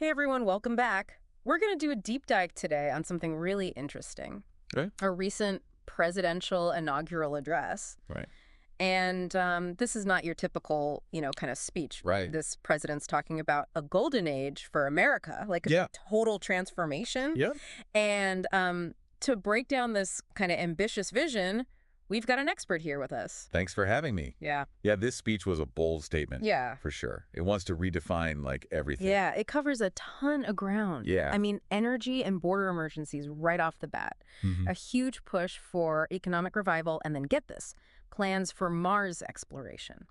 Hey everyone, welcome back. We're going to do a deep dive today on something really interesting. Okay. A recent presidential inaugural address. Right. And this is not your typical, kind of speech. Right. This president's talking about a golden age for America, like a total transformation. Yep. And to break down this kind of ambitious vision, we've got an expert here with us. Thanks for having me. Yeah. Yeah, this speech was a bold statement. Yeah. For sure. It wants to redefine, like, everything. Yeah, it covers a ton of ground. Yeah. I mean, energy and border emergencies right off the bat. A huge push for economic revival, and then get this, plans for Mars exploration.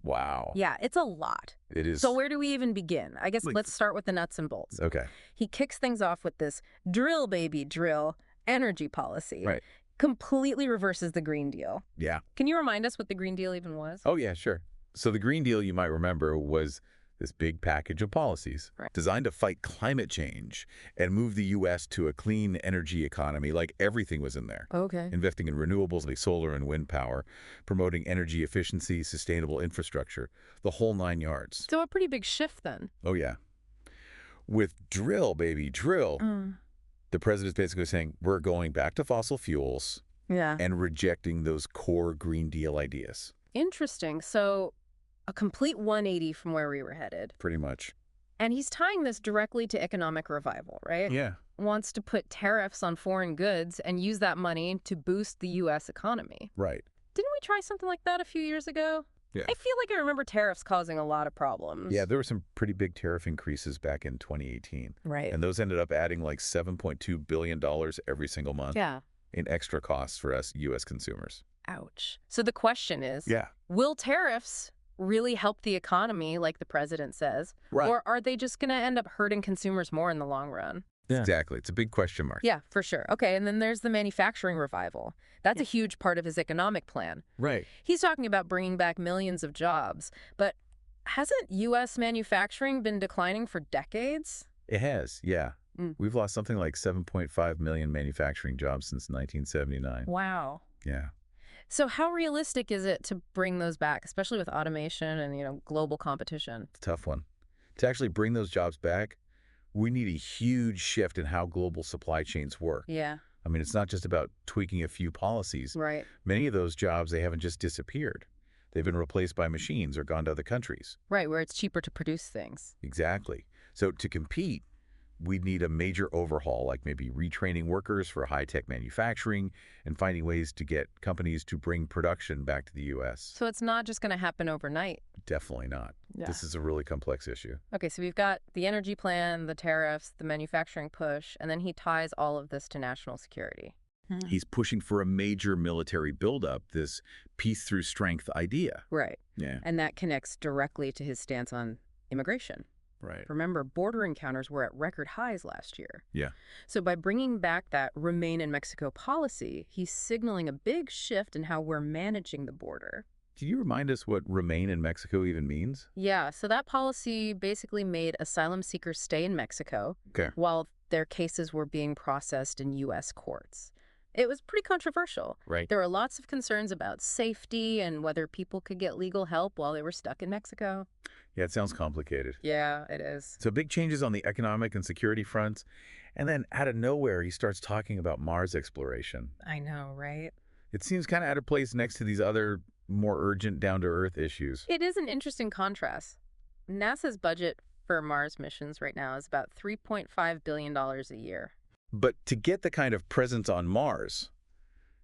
Wow. Yeah, it's a lot. It is. So where do we even begin? I guess let's start with the nuts and bolts. Okay. He kicks things off with this drill, baby, drill energy policy. Right. Completely reverses the Green Deal. Yeah. Can you remind us what the Green Deal even was? Oh, yeah, sure. So the Green Deal, you might remember, was this big package of policies designed to fight climate change and move the U.S. to a clean energy economy. Like, everything was in there. Okay. Investing in renewables like solar and wind power, promoting energy efficiency, sustainable infrastructure, the whole 9 yards. So a pretty big shift then. Oh, yeah. With drill, baby, drill. The president's basically saying, we're going back to fossil fuels and rejecting those core Green Deal ideas. Interesting. So a complete 180 from where we were headed. Pretty much. And he's tying this directly to economic revival, right? Yeah. Wants to put tariffs on foreign goods and use that money to boost the U.S. economy. Right. Didn't we try something like that a few years ago? Yeah. I feel like I remember tariffs causing a lot of problems. Yeah, there were some pretty big tariff increases back in 2018. Right. And those ended up adding like $7.2 billion every single month in extra costs for us U.S. consumers. Ouch. So the question is, Yeah. will tariffs really help the economy, like the president says? Right. Or are they just going to end up hurting consumers more in the long run? Yeah. Exactly. It's a big question mark. Yeah, for sure. Okay, and then there's the manufacturing revival. That's a huge part of his economic plan. Right. He's talking about bringing back millions of jobs, but hasn't U.S. manufacturing been declining for decades? It has, yeah. Mm. We've lost something like 7.5 million manufacturing jobs since 1979. Wow. Yeah. So how realistic is it to bring those back, especially with automation and, global competition? It's a tough one. To actually bring those jobs back, we need a huge shift in how global supply chains work. Yeah. I mean, it's not just about tweaking a few policies. Right. Many of those jobs, they haven't just disappeared. They've been replaced by machines or gone to other countries. Right, where it's cheaper to produce things. Exactly. So to compete, we'd need a major overhaul, like maybe retraining workers for high-tech manufacturing and finding ways to get companies to bring production back to the U.S. So it's not just going to happen overnight. Definitely not. Yeah. This is a really complex issue. Okay, so we've got the energy plan, the tariffs, the manufacturing push, and then he ties all of this to national security. He's pushing for a major military buildup, this peace through strength idea. Right. Yeah. And that connects directly to his stance on immigration. Right. Remember, border encounters were at record highs last year. Yeah. So by bringing back that Remain in Mexico policy, he's signaling a big shift in how we're managing the border. Can you remind us what Remain in Mexico even means? Yeah, so that policy basically made asylum seekers stay in Mexico while their cases were being processed in U.S. courts. It was pretty controversial. Right. There were lots of concerns about safety and whether people could get legal help while they were stuck in Mexico. Yeah, it sounds complicated. Yeah, it is. So big changes on the economic and security fronts. And then out of nowhere, he starts talking about Mars exploration. I know, right? It seems kind of out of place next to these other more urgent down-to-earth issues. It is an interesting contrast. NASA's budget for Mars missions right now is about $3.5 billion a year. But to get the kind of presence on Mars,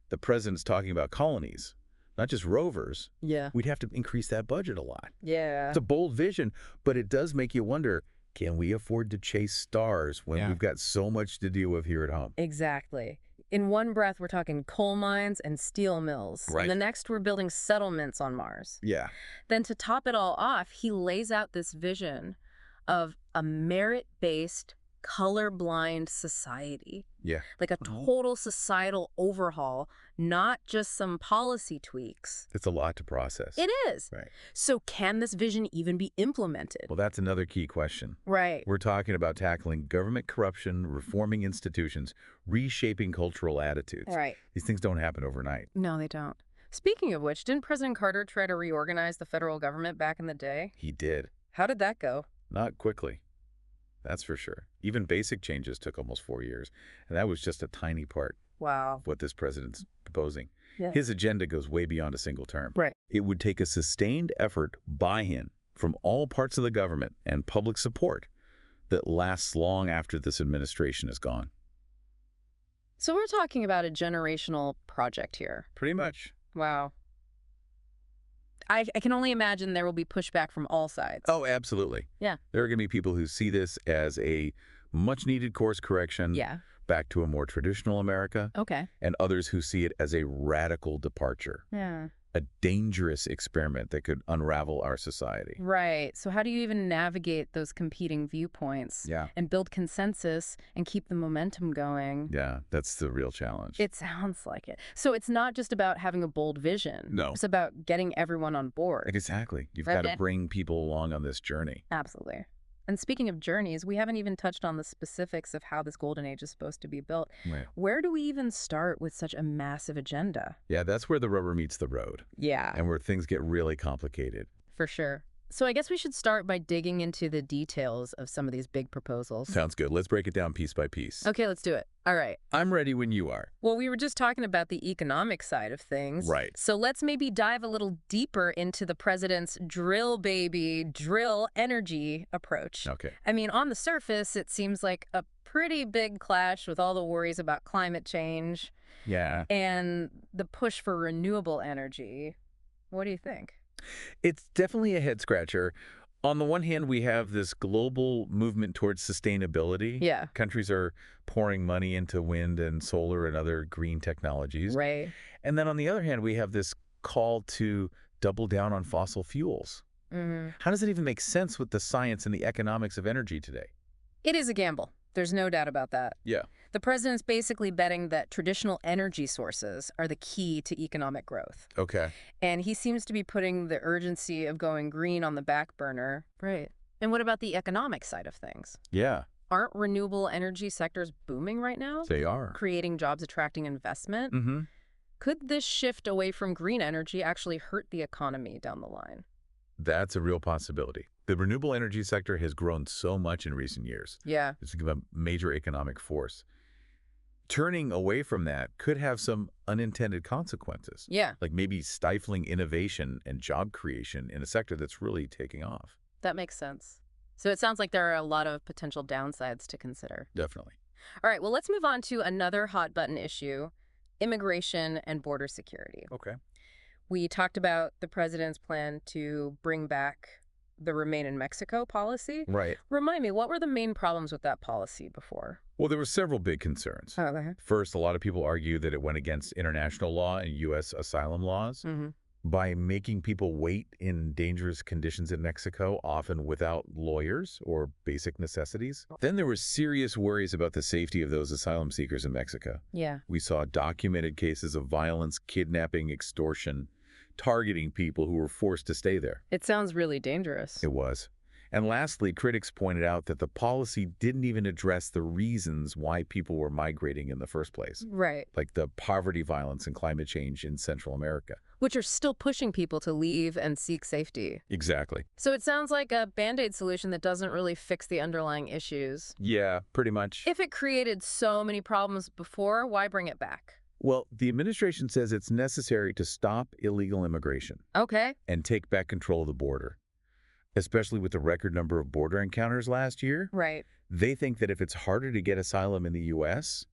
the president's talking about colonies, not just rovers. Yeah. We'd have to increase that budget a lot. Yeah. It's a bold vision, but it does make you wonder, can we afford to chase stars when we've got so much to deal with here at home? Exactly. In one breath, we're talking coal mines and steel mills. Right. And the next, we're building settlements on Mars. Yeah. Then to top it all off, he lays out this vision of a merit-based, colorblind society. Yeah. Like a total societal overhaul, not just some policy tweaks. It's a lot to process. It is. Right. So can this vision even be implemented? Well, that's another key question. Right. We're talking about tackling government corruption, reforming institutions, reshaping cultural attitudes. Right. These things don't happen overnight. No, they don't. Speaking of which, didn't President Carter try to reorganize the federal government back in the day? He did. How did that go? Not quickly. That's for sure. Even basic changes took almost 4 years, and that was just a tiny part Wow. of what this president's proposing. Yeah. His agenda goes way beyond a single term. Right. It would take a sustained effort by him from all parts of the government and public support that lasts long after this administration is gone. So we're talking about a generational project here. Pretty much. Wow. I can only imagine there will be pushback from all sides. Oh, absolutely. Yeah. There are going to be people who see this as a much-needed course correction back to a more traditional America. Okay. And others who see it as a radical departure. Yeah. A dangerous experiment that could unravel our society. Right. So how do you even navigate those competing viewpoints and build consensus and keep the momentum going? Yeah, that's the real challenge. It sounds like it. So it's not just about having a bold vision. No. It's about getting everyone on board. Exactly. You've got to bring people along on this journey. Absolutely. And speaking of journeys, we haven't even touched on the specifics of how this golden age is supposed to be built. Right. Where do we even start with such a massive agenda? Yeah, that's where the rubber meets the road. Yeah. And where things get really complicated. For sure. So I guess we should start by digging into the details of some of these big proposals. Sounds good. Let's break it down piece by piece. Okay, let's do it. All right. I'm ready when you are. Well, we were just talking about the economic side of things. Right. So let's maybe dive a little deeper into the president's drill, baby, drill energy approach. Okay. I mean, on the surface, it seems like a pretty big clash with all the worries about climate change. Yeah. And the push for renewable energy. What do you think? It's definitely a head scratcher. On the one hand, we have this global movement towards sustainability. Yeah. Countries are pouring money into wind and solar and other green technologies. Right. And then on the other hand, we have this call to double down on fossil fuels. Mm-hmm. How does it even make sense with the science and the economics of energy today? It is a gamble. There's no doubt about that. Yeah. The president's basically betting that traditional energy sources are the key to economic growth. Okay. And he seems to be putting the urgency of going green on the back burner. Right. And what about the economic side of things? Yeah. Aren't renewable energy sectors booming right now? They are. Creating jobs, attracting investment? Mm-hmm. Could this shift away from green energy actually hurt the economy down the line? That's a real possibility. The renewable energy sector has grown so much in recent years. Yeah. It's become a major economic force. Turning away from that could have some unintended consequences. Yeah. Like maybe stifling innovation and job creation in a sector that's really taking off. That makes sense. So it sounds like there are a lot of potential downsides to consider. Definitely. All right, well, let's move on to another hot button issue, immigration and border security. Okay. We talked about the president's plan to bring back the Remain in Mexico policy. Right. Remind me, what were the main problems with that policy before? Well, there were several big concerns. Oh, okay. First, a lot of people argue that it went against international law and U.S. asylum laws. Mm-hmm. By making people wait in dangerous conditions in Mexico, often without lawyers or basic necessities. Then there were serious worries about the safety of those asylum seekers in Mexico. Yeah. We saw documented cases of violence, kidnapping, extortion, targeting people who were forced to stay there. It sounds really dangerous. It was. And lastly, critics pointed out that the policy didn't even address the reasons why people were migrating in the first place. Right. Like the poverty, violence, and climate change in Central America. Which are still pushing people to leave and seek safety. Exactly. So it sounds like a Band-Aid solution that doesn't really fix the underlying issues. Yeah, pretty much. If it created so many problems before, why bring it back? Well, the administration says it's necessary to stop illegal immigration. Okay. And take back control of the border. Especially with the record number of border encounters last year. Right. They think that if it's harder to get asylum in the U.S.,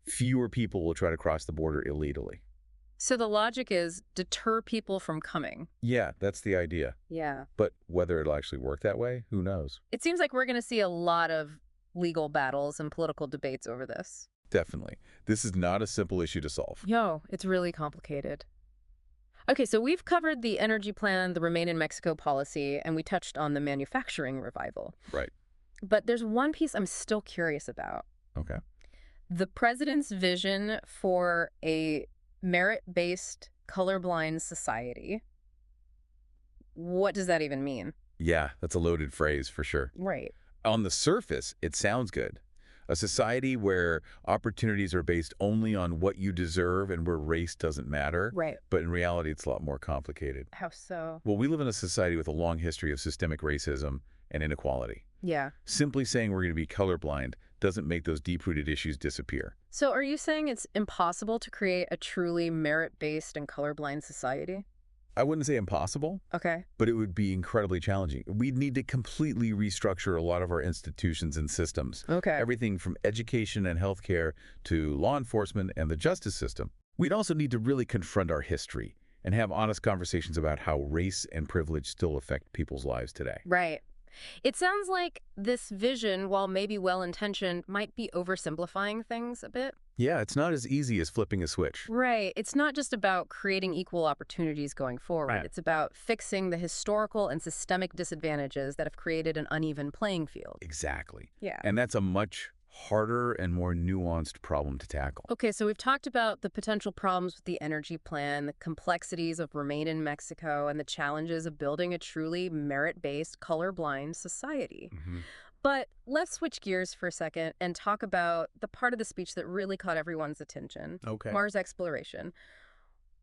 fewer people will try to cross the border illegally. So the logic is deter people from coming. Yeah, that's the idea. Yeah. But whether it'll actually work that way, who knows? It seems like we're going to see a lot of legal battles and political debates over this. Definitely. This is not a simple issue to solve. Yo, it's really complicated. Okay, so we've covered the energy plan, the Remain in Mexico policy, and we touched on the manufacturing revival. Right. But there's one piece I'm still curious about. Okay. The president's vision for a merit-based, colorblind society. What does that even mean? Yeah, that's a loaded phrase for sure. Right. On the surface, it sounds good. A society where opportunities are based only on what you deserve and where race doesn't matter. Right. But in reality, it's a lot more complicated. How so? Well, we live in a society with a long history of systemic racism and inequality. Yeah. Simply saying we're going to be colorblind doesn't make those deep-rooted issues disappear. So are you saying it's impossible to create a truly merit-based and colorblind society? I wouldn't say impossible, Okay. but it would be incredibly challenging. We'd need to completely restructure a lot of our institutions and systems. Okay. Everything from education and healthcare to law enforcement and the justice system. We'd also need to really confront our history and have honest conversations about how race and privilege still affect people's lives today. Right. It sounds like this vision, while maybe well-intentioned, might be oversimplifying things a bit. Yeah, it's not as easy as flipping a switch. Right. It's not just about creating equal opportunities going forward. Right. It's about fixing the historical and systemic disadvantages that have created an uneven playing field. Exactly. Yeah. And that's a much harder and more nuanced problem to tackle. Okay, so we've talked about the potential problems with the energy plan, the complexities of Remain in Mexico, and the challenges of building a truly merit-based, colorblind society. But let's switch gears for a second and talk about the part of the speech that really caught everyone's attention, Okay. Mars exploration.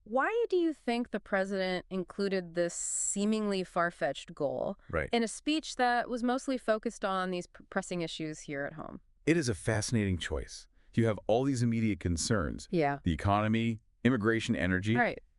Why do you think the president included this seemingly far-fetched goal in a speech that was mostly focused on these pressing issues here at home? It is a fascinating choice. You have all these immediate concerns. Yeah. The economy, immigration, energy,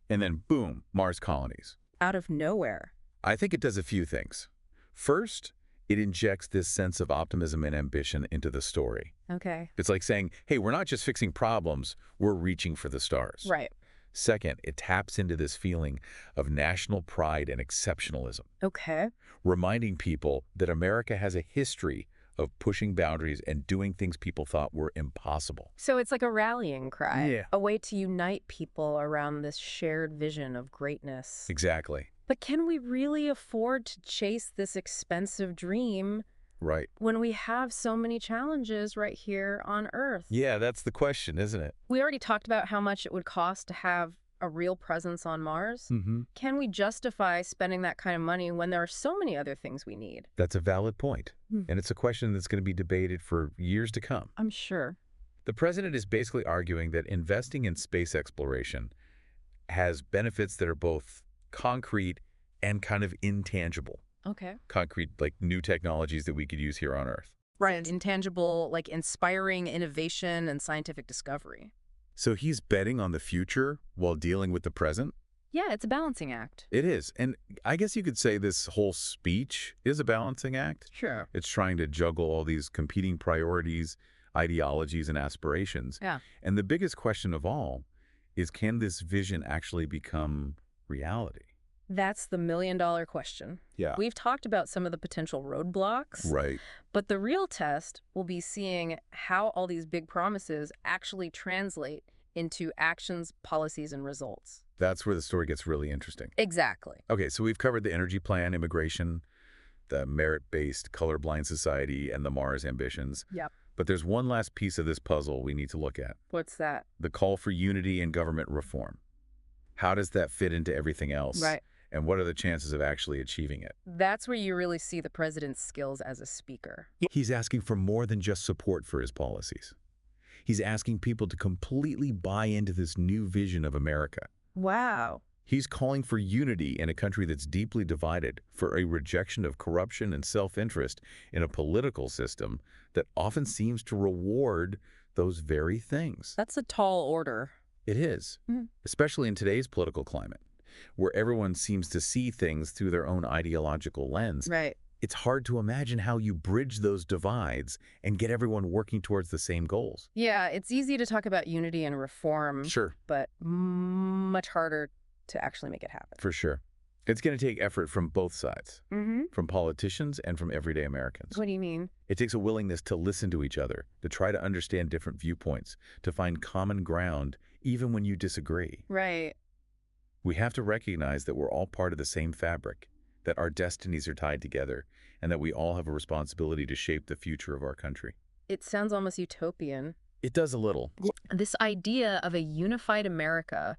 and then boom, Mars colonies. Out of nowhere. I think it does a few things. First, it injects this sense of optimism and ambition into the story. Okay. It's like saying, hey, we're not just fixing problems, we're reaching for the stars. Right. Second, it taps into this feeling of national pride and exceptionalism. Okay. Reminding people that America has a history of pushing boundaries and doing things people thought were impossible. So it's like a rallying cry. Yeah. A way to unite people around this shared vision of greatness. Exactly. But can we really afford to chase this expensive dream when we have so many challenges right here on Earth? Yeah, that's the question, isn't it? We already talked about how much it would cost to have a real presence on Mars. Can we justify spending that kind of money when there are so many other things we need? That's a valid point. And it's a question that's going to be debated for years to come. I'm sure. The president is basically arguing that investing in space exploration has benefits that are both concrete and kind of intangible. Okay. Concrete, like new technologies that we could use here on Earth. Right. Intangible, like inspiring innovation and scientific discovery. So he's betting on the future while dealing with the present? Yeah, it's a balancing act. It is. And I guess you could say this whole speech is a balancing act. Sure. It's trying to juggle all these competing priorities, ideologies, and aspirations. Yeah. And the biggest question of all is, can this vision actually become reality? That's the million-dollar question. Yeah. We've talked about some of the potential roadblocks. Right. But the real test will be seeing how all these big promises actually translate into actions, policies, and results. That's where the story gets really interesting. Exactly. Okay, so we've covered the energy plan, immigration, the merit-based colorblind society, and the Mars ambitions. Yep. But there's one last piece of this puzzle we need to look at. What's that? The call for unity and government reform. How does that fit into everything else? Right. And what are the chances of actually achieving it? That's where you really see the president's skills as a speaker. He's asking for more than just support for his policies. He's asking people to completely buy into this new vision of America. Wow. He's calling for unity in a country that's deeply divided, for a rejection of corruption and self-interest in a political system that often seems to reward those very things. That's a tall order. It is, especially in today's political climate, where everyone seems to see things through their own ideological lens. Right. It's hard to imagine how you bridge those divides and get everyone working towards the same goals. Yeah, it's easy to talk about unity and reform. Sure. But much harder to actually make it happen. For sure. It's going to take effort from both sides, from politicians and from everyday Americans. What do you mean? It takes a willingness to listen to each other, to try to understand different viewpoints, to find common ground, even when you disagree. Right. We have to recognize that we're all part of the same fabric, that our destinies are tied together, and that we all have a responsibility to shape the future of our country. It sounds almost utopian. It does a little. This idea of a unified America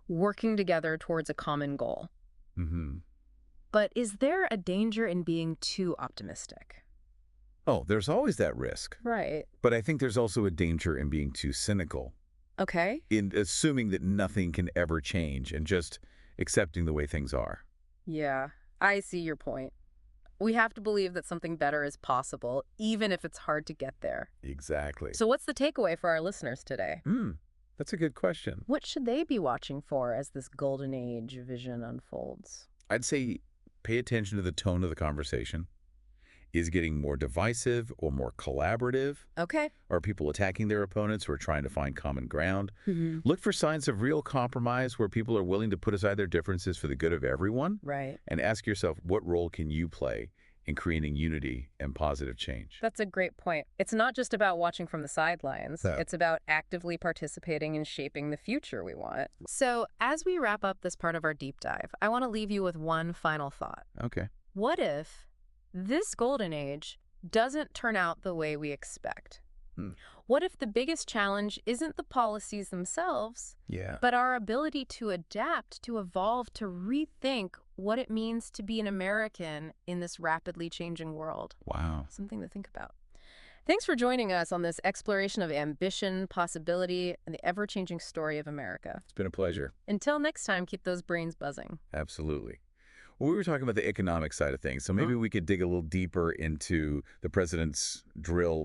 working together towards a common goal. But is there a danger in being too optimistic? Oh, there's always that risk. Right. But I think there's also a danger in being too cynical. Okay. In assuming that nothing can ever change and just accepting the way things are. Yeah, I see your point. We have to believe that something better is possible, even if it's hard to get there. Exactly. So what's the takeaway for our listeners today? That's a good question. What should they be watching for as this golden age vision unfolds? I'd say pay attention to the tone of the conversation. Is it getting more divisive or more collaborative? Okay. Are people attacking their opponents or trying to find common ground? Mm-hmm. Look for signs of real compromise where people are willing to put aside their differences for the good of everyone. Right. And ask yourself, what role can you play in creating unity and positive change? That's a great point. It's not just about watching from the sidelines. No. It's about actively participating in shaping the future we want. So as we wrap up this part of our deep dive, I want to leave you with one final thought. Okay. What if this golden age doesn't turn out the way we expect? What if the biggest challenge isn't the policies themselves, Yeah. but our ability to adapt, to evolve, to rethink what it means to be an American in this rapidly changing world? Wow. Something to think about. Thanks for joining us on this exploration of ambition, possibility, and the ever-changing story of America. It's been a pleasure. Until next time, keep those brains buzzing. Absolutely. Well, we were talking about the economic side of things, so maybe we could dig a little deeper into the president's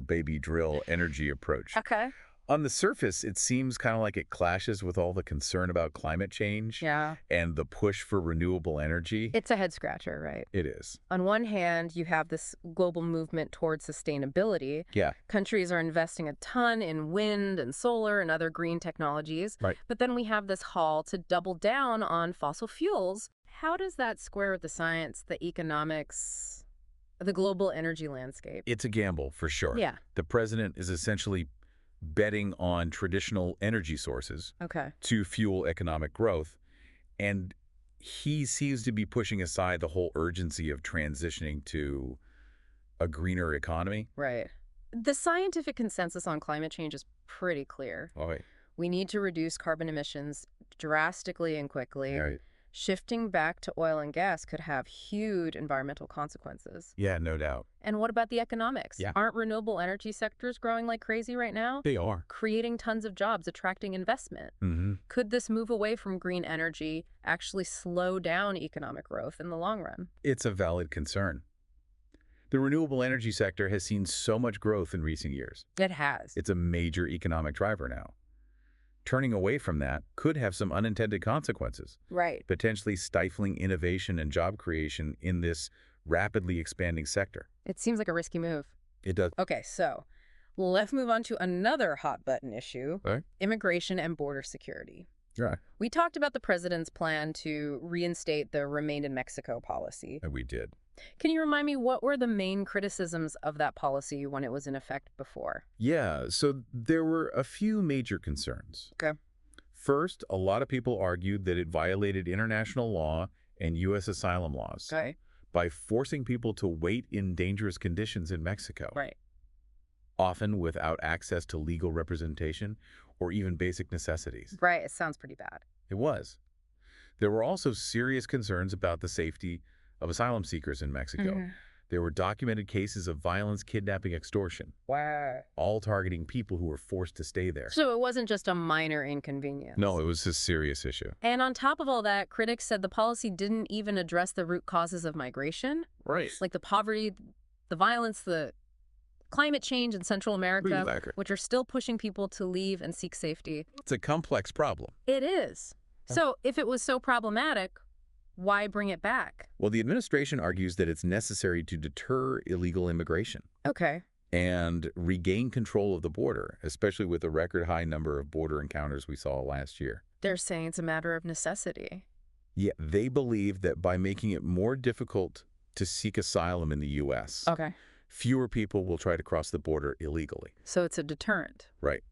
baby drill energy approach. Okay. On the surface, it seems kind of like it clashes with all the concern about climate change Yeah. and the push for renewable energy. It's a head scratcher, right? It is. On one hand, you have this global movement towards sustainability. Yeah. Countries are investing a ton in wind and solar and other green technologies. Right. But then we have this call to double down on fossil fuels. How does that square with the science, the economics, the global energy landscape? It's a gamble, for sure. Yeah. The president is essentially betting on traditional energy sources Okay. to fuel economic growth, and he seems to be pushing aside the whole urgency of transitioning to a greener economy. Right. The scientific consensus on climate change is pretty clear. Oh, wait. We need to reduce carbon emissions drastically and quickly. Right. Shifting back to oil and gas could have huge environmental consequences. Yeah, no doubt. And what about the economics? Yeah. Aren't renewable energy sectors growing like crazy right now? They are. Creating tons of jobs, attracting investment. Mm-hmm. Could this move away from green energy actually slow down economic growth in the long run? It's a valid concern. The renewable energy sector has seen so much growth in recent years. It has. It's a major economic driver now. Turning away from that could have some unintended consequences, Right. potentially stifling innovation and job creation in this rapidly expanding sector. It seems like a risky move. It does. Okay, so let's move on to another hot button issue, Okay. immigration and border security. Yeah, We talked about the president's plan to reinstate the Remain in Mexico policy. we did. Can you remind me what were the main criticisms of that policy when it was in effect before? Yeah, so there were a few major concerns. Okay. First, a lot of people argued that it violated international law and U.S. asylum laws Okay. by forcing people to wait in dangerous conditions in Mexico, Right. often without access to legal representation or even basic necessities. Right. It sounds pretty bad. It was. There were also serious concerns about the safety of asylum seekers in Mexico. There were documented cases of violence, kidnapping, extortion, Wow. all targeting people who were forced to stay there. So it wasn't just a minor inconvenience. No, it was a serious issue. And on top of all that, critics said the policy didn't even address the root causes of migration, Right. like the poverty, the violence, the climate change in Central America, which are still pushing people to leave and seek safety. It's a complex problem. It is. So if it was so problematic, why bring it back? Well, the administration argues that it's necessary to deter illegal immigration Okay. and regain control of the border, especially with the record high number of border encounters we saw last year. They're saying it's a matter of necessity. Yeah, they believe that by making it more difficult to seek asylum in the U.S., Okay. fewer people will try to cross the border illegally. So it's a deterrent. Right.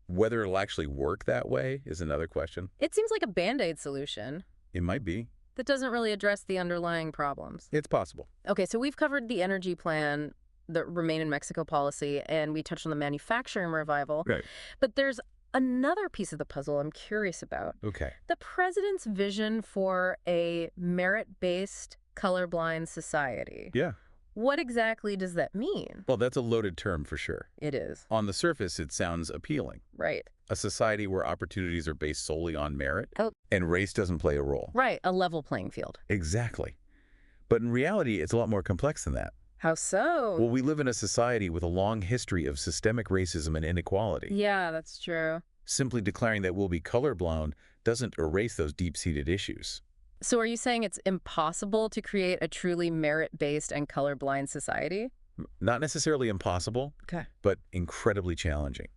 Whether it'll actually work that way is another question. It seems like a Band-Aid solution It might be. that doesn't really address the underlying problems. It's possible. Okay, so we've covered the energy plan, the Remain in Mexico policy, and we touched on the manufacturing revival. Right. But there's another piece of the puzzle I'm curious about. Okay. The president's vision for a merit-based, colorblind society. Yeah. What exactly does that mean? Well, that's a loaded term for sure. It is. On the surface, it sounds appealing. Right. A society where opportunities are based solely on merit Oh. and race doesn't play a role. Right, a level playing field. Exactly. But in reality, it's a lot more complex than that. How so? Well, we live in a society with a long history of systemic racism and inequality. Yeah, that's true. Simply declaring that we'll be colorblind doesn't erase those deep-seated issues. So are you saying it's impossible to create a truly merit-based and colorblind society? Not necessarily impossible, Okay. but incredibly challenging.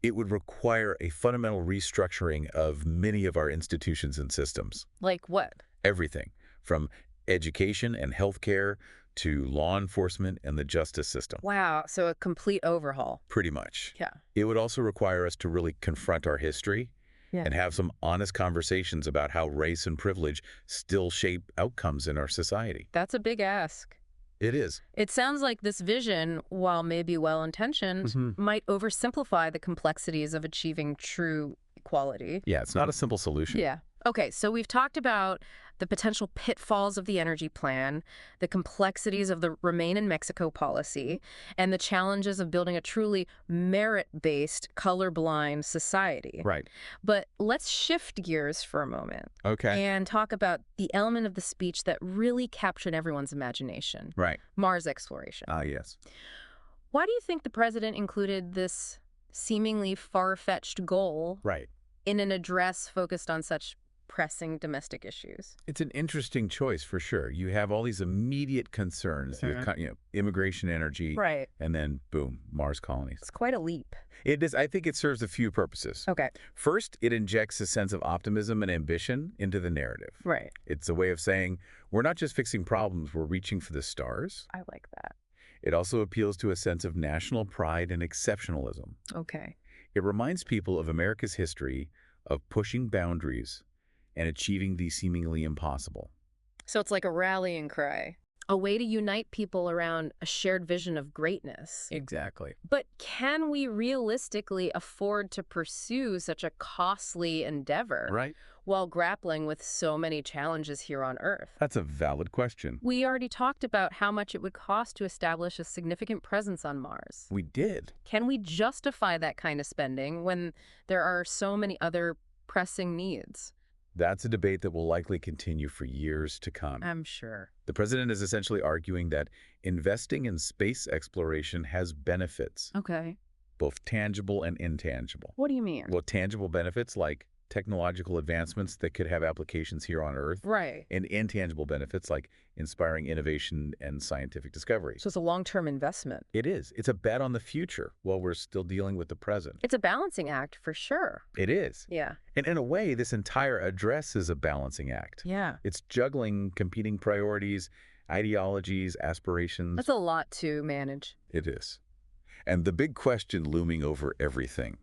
It would require a fundamental restructuring of many of our institutions and systems. Like what? Everything from education and healthcare to law enforcement and the justice system. Wow, so a complete overhaul. Pretty much. Yeah. It would also require us to really confront our history Yeah. and have some honest conversations about how race and privilege still shape outcomes in our society. That's a big ask. It is. It sounds like this vision, while maybe well-intentioned, might oversimplify the complexities of achieving true equality. Yeah, it's not a simple solution. Yeah. Okay, so we've talked about the potential pitfalls of the energy plan, the complexities of the Remain in Mexico policy, and the challenges of building a truly merit-based, colorblind society. Right. But let's shift gears for a moment Okay. and talk about the element of the speech that really captured everyone's imagination, Right. Mars exploration. Yes. Why do you think the president included this seemingly far-fetched goal Right. in an address focused on such pressing domestic issues? It's an interesting choice for sure. You have all these immediate concerns, you have, immigration, energy, Right. and then boom, Mars colonies. It's quite a leap. It is. I think it serves a few purposes. Okay. First, it injects a sense of optimism and ambition into the narrative. Right. It's a way of saying we're not just fixing problems, we're reaching for the stars. I like that. It also appeals to a sense of national pride and exceptionalism. Okay. It reminds people of America's history of pushing boundaries and achieving the seemingly impossible. So it's like a rallying cry, a way to unite people around a shared vision of greatness. Exactly. But can we realistically afford to pursue such a costly endeavor Right? while grappling with so many challenges here on Earth? That's a valid question. We already talked about how much it would cost to establish a significant presence on Mars. We did. Can we justify that kind of spending when there are so many other pressing needs? That's a debate that will likely continue for years to come. I'm sure. The president is essentially arguing that investing in space exploration has benefits, Okay. both tangible and intangible. What do you mean? Well, tangible benefits like technological advancements that could have applications here on Earth, Right. and intangible benefits like inspiring innovation and scientific discovery. So it's a long-term investment. It is. It's a bet on the future while we're still dealing with the present. It's a balancing act for sure. It is. Yeah. And in a way, this entire address is a balancing act. Yeah. It's juggling competing priorities, ideologies, aspirations. That's a lot to manage. It is. And the big question looming over everything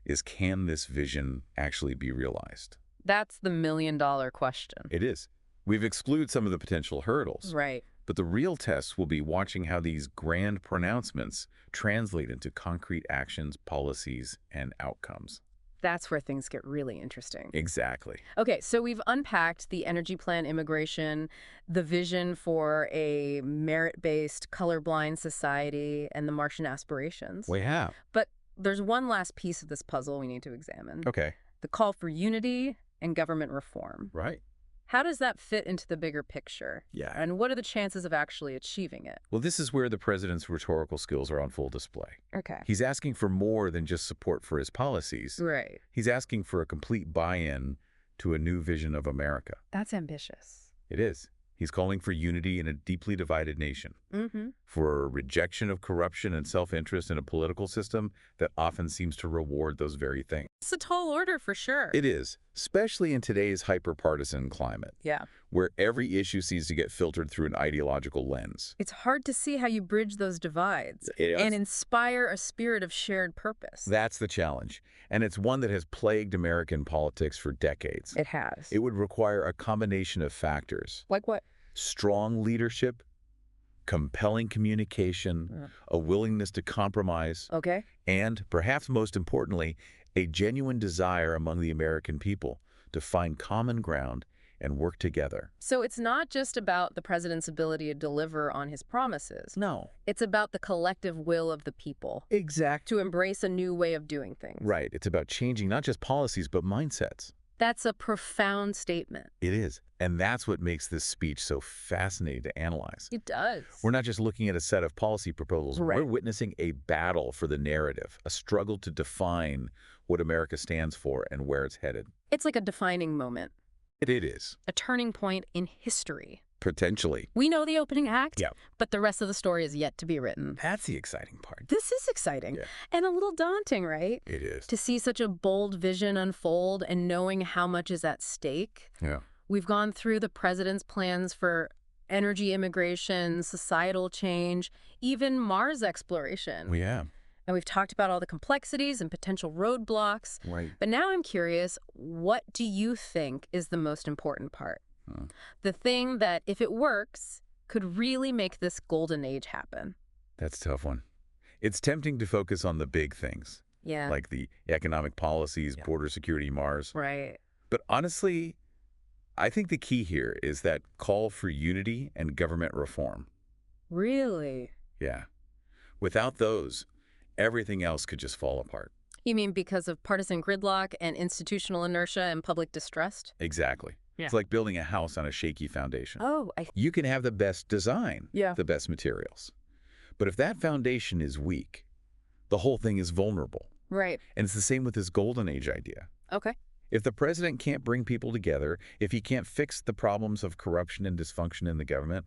is, can this vision actually be realized? That's the million-dollar question. It is. We've excluded some of the potential hurdles, Right. but the real test will be watching how these grand pronouncements translate into concrete actions, policies, and outcomes. That's where things get really interesting. Exactly. Okay, so we've unpacked the energy plan, immigration, the vision for a merit-based, colorblind society, and the Martian aspirations. We have. But there's one last piece of this puzzle we need to examine. Okay. The call for unity and government reform. Right. How does that fit into the bigger picture? Yeah. And what are the chances of actually achieving it? Well, this is where the president's rhetorical skills are on full display. Okay. He's asking for more than just support for his policies. Right. He's asking for a complete buy-in to a new vision of America. That's ambitious. It is. He's calling for unity in a deeply divided nation, Mm-hmm. for a rejection of corruption and self-interest in a political system that often seems to reward those very things. It's a tall order for sure. It is, especially in today's hyper-partisan climate, Yeah. where every issue seems to get filtered through an ideological lens. It's hard to see how you bridge those divides and inspire a spirit of shared purpose. That's the challenge, and it's one that has plagued American politics for decades. It has. It would require a combination of factors: Like what? strong leadership, compelling communication, a willingness to compromise, Okay. and, perhaps most importantly, a genuine desire among the American people to find common ground and work together. So it's not just about the president's ability to deliver on his promises. No. It's about the collective will of the people Exactly. to embrace a new way of doing things. Right. It's about changing not just policies, but mindsets. That's a profound statement. It is. And that's what makes this speech so fascinating to analyze. It does. We're not just looking at a set of policy proposals. Right. We're witnessing a battle for the narrative, a struggle to define what America stands for and where it's headed. It's like a defining moment, It is. a turning point in history. Potentially. We know the opening act, Yeah. but the rest of the story is yet to be written. That's the exciting part. This is exciting Yeah. and a little daunting, right? It is. To see such a bold vision unfold and knowing how much is at stake. Yeah. We've gone through the president's plans for energy immigration, societal change, even Mars exploration. We have. And we've talked about all the complexities and potential roadblocks. Right. But now I'm curious, what do you think is the most important part? The thing that, if it works, could really make this golden age happen. That's a tough one. It's tempting to focus on the big things, Yeah. like the economic policies, Yeah. border security, Mars. Right. But honestly, I think the key here is that call for unity and government reform. Really? Yeah. Without those, everything else could just fall apart. You mean because of partisan gridlock and institutional inertia and public distrust? Exactly. Yeah. It's like building a house on a shaky foundation. Oh, You can have the best design, Yeah. the best materials. But if that foundation is weak, the whole thing is vulnerable. right. And it's the same with this golden age idea. Okay. If the president can't bring people together, if he can't fix the problems of corruption and dysfunction in the government,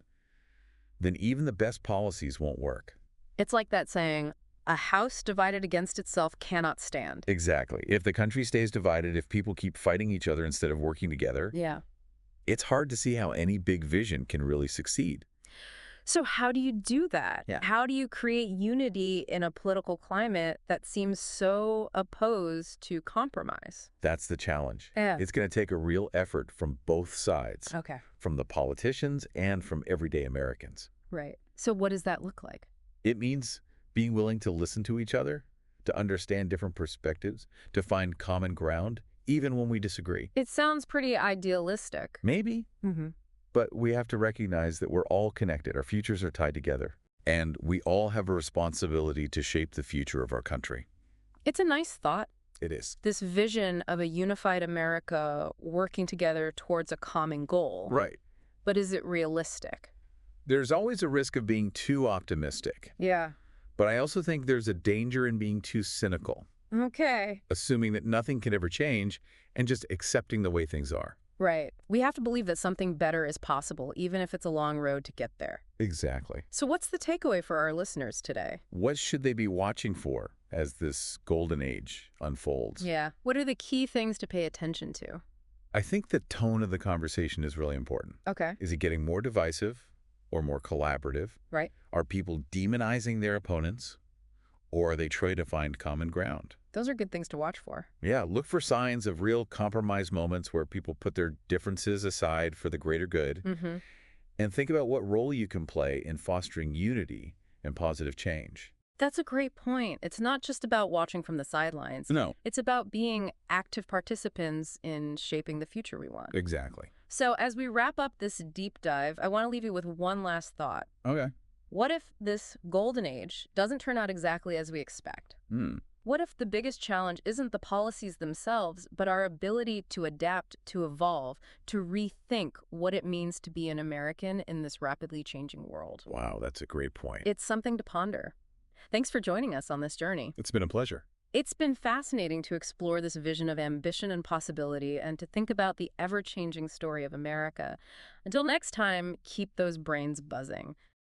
then even the best policies won't work. It's like that saying, a house divided against itself cannot stand. Exactly. If the country stays divided, if people keep fighting each other instead of working together, Yeah. it's hard to see how any big vision can really succeed. So how do you do that? Yeah. How do you create unity in a political climate that seems so opposed to compromise? That's the challenge. Yeah. It's going to take a real effort from both sides, Okay. from the politicians and from everyday Americans. Right. So what does that look like? It means being willing to listen to each other, to understand different perspectives, to find common ground, even when we disagree. It sounds pretty idealistic. Maybe, Mm-hmm. but we have to recognize that we're all connected. Our futures are tied together, and we all have a responsibility to shape the future of our country. It's a nice thought. It is. This vision of a unified America working together towards a common goal. Right. But is it realistic? There's always a risk of being too optimistic, Yeah. but I also think there's a danger in being too cynical, Okay. assuming that nothing can ever change and just accepting the way things are. Right. We have to believe that something better is possible, even if it's a long road to get there. Exactly. So what's the takeaway for our listeners today? What should they be watching for as this golden age unfolds? Yeah. What are the key things to pay attention to? I think the tone of the conversation is really important. Okay. Is it getting more divisive or more collaborative? Right. Are people demonizing their opponents, or are they trying to find common ground? Those are good things to watch for. Yeah, look for signs of real compromise moments where people put their differences aside for the greater good, Mm-hmm. and think about what role you can play in fostering unity and positive change. That's a great point. It's not just about watching from the sidelines. No, It's about being active participants in shaping the future we want. exactly. So as we wrap up this deep dive, I want to leave you with one last thought. Okay. What if this golden age doesn't turn out exactly as we expect? What if the biggest challenge isn't the policies themselves, but our ability to adapt, to evolve, to rethink what it means to be an American in this rapidly changing world? Wow, that's a great point. It's something to ponder. Thanks for joining us on this journey. It's been a pleasure. It's been fascinating to explore this vision of ambition and possibility and to think about the ever-changing story of America. Until next time, keep those brains buzzing.